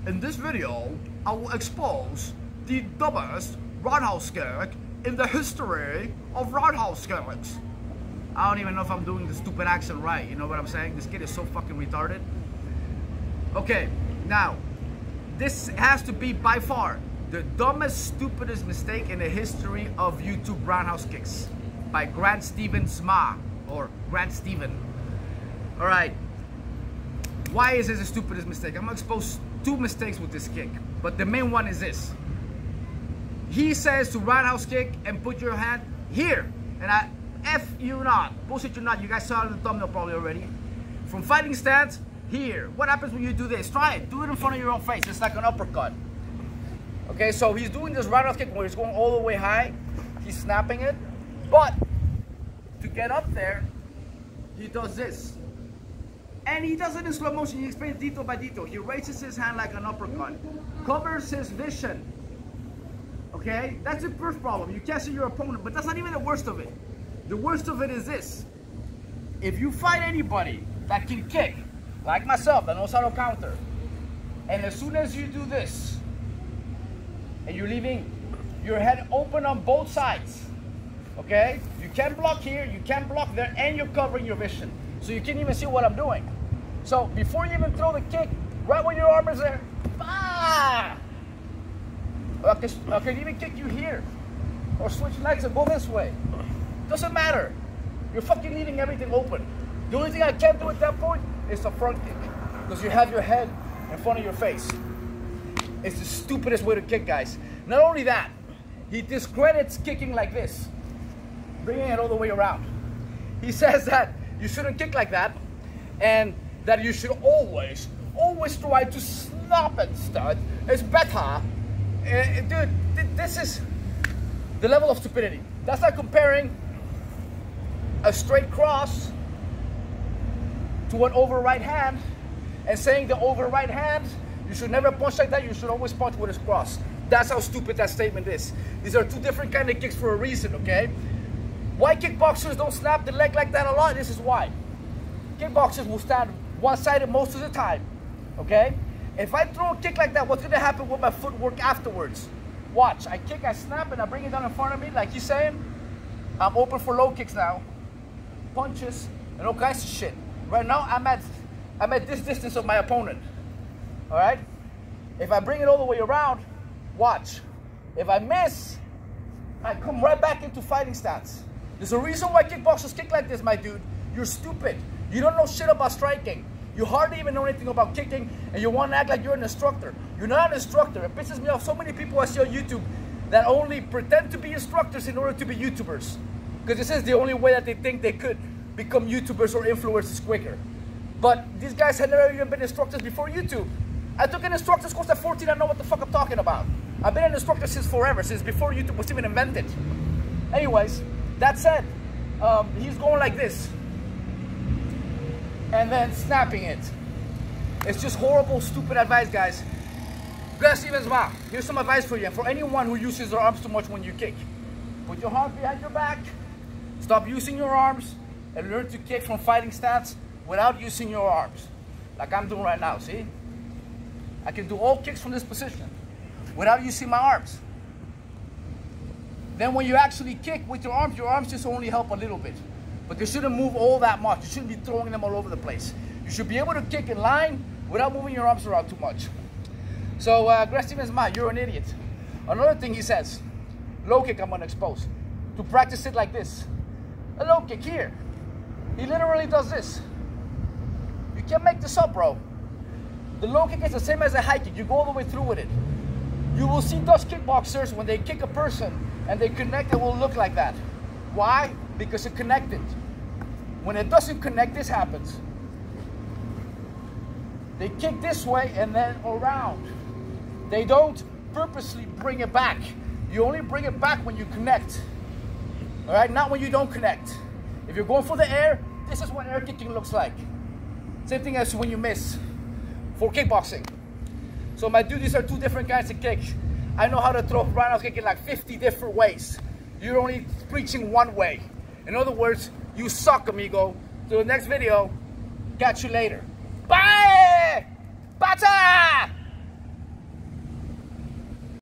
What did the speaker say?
In this video, I will expose the dumbest Roundhouse gag in the history of Roundhouse gags. I don't even know if I'm doing the stupid accent right, you know what I'm saying? This kid is so fucking retarded. Okay, now, this has to be by far the dumbest, stupidest mistake in the history of YouTube Roundhouse kicks by Grant Stevens Ma, or Grant Steven. Alright, why is this the stupidest mistake? I'm gonna expose two mistakes with this kick, but the main one is this. He says to Roundhouse kick and put your hand here, and I F you not, bullshit you not, you guys saw it in the thumbnail probably already. From fighting stance, here. What happens when you do this? Try it, do it in front of your own face, it's like an uppercut. Okay, so he's doing this Roundhouse kick where he's going all the way high, he's snapping it, but to get up there, he does this. And he does it in slow motion, he explains detail by detail. He raises his hand like an uppercut, covers his vision. Okay, that's the first problem. You can't see your opponent, but that's not even the worst of it. The worst of it is this. If you fight anybody that can kick, like myself, that knows how to counter, and as soon as you do this, and you're leaving your head open on both sides, okay? You can't block here, you can't block there, and you're covering your vision. So you can't even see what I'm doing. So before you even throw the kick, right when your arm is there, bah! I can even kick you here, or switch legs and go this way. Doesn't matter. You're fucking leaving everything open. The only thing I can't do at that point is a front kick, because you have your head in front of your face. It's the stupidest way to kick, guys. Not only that, he discredits kicking like this, bringing it all the way around. He says that you shouldn't kick like that, and that you should always try to snap and stud. It's better. Dude, this is the level of stupidity. That's like comparing a straight cross to an over right hand and saying the over right hand, you should never punch like that, you should always punch with his cross. That's how stupid that statement is. These are two different kind of kicks for a reason, okay? Why kickboxers don't snap the leg like that a lot? This is why. Kickboxers will stand one-sided most of the time, okay? If I throw a kick like that, what's gonna happen with my footwork afterwards? Watch, I kick, I snap, and I bring it down in front of me, like he's saying. I'm open for low kicks now, punches, and all kinds of shit. Right now, I'm at this distance of my opponent, all right? If I bring it all the way around, watch. If I miss, I come right back into fighting stance. There's a reason why kickboxers kick like this, my dude. You're stupid. You don't know shit about striking. You hardly even know anything about kicking, and you want to act like you're an instructor. You're not an instructor. It pisses me off. So many people I see on YouTube that only pretend to be instructors in order to be YouTubers. Because this is the only way that they think they could become YouTubers or influencers quicker. But these guys had never even been instructors before YouTube. I took an instructor's course at 14. I know what the fuck I'm talking about. I've been an instructor since forever, since before YouTube was even invented. Anyways, that said, he's going like this. And then snapping it. It's just horrible, stupid advice, guys. Grant Stevens Ma, here's some advice for you, and for anyone who uses their arms too much when you kick. Put your arms behind your back, stop using your arms, and learn to kick from fighting stance without using your arms. Like I'm doing right now, see? I can do all kicks from this position without using my arms. Then when you actually kick with your arms just only help a little bit. But they shouldn't move all that much. You shouldn't be throwing them all over the place. You should be able to kick in line without moving your arms around too much. So, Grant Stevens Ma, you're an idiot. Another thing he says, low kick I'm gonna expose. To practice it like this. A low kick here. He literally does this. You can't make this up, bro. The low kick is the same as a high kick. You go all the way through with it. You will see those kickboxers, when they kick a person and they connect, it will look like that. Why? Because it connected. When it doesn't connect, this happens. They kick this way and then around. They don't purposely bring it back. You only bring it back when you connect. All right, not when you don't connect. If you're going for the air, this is what air kicking looks like. Same thing as when you miss for kickboxing. So my dude, these are two different kinds of kicks. I know how to throw roundhouse kick in like 50 different ways. You're only preaching one way. In other words, you suck, amigo. To the next video, catch you later. Bye! Bata!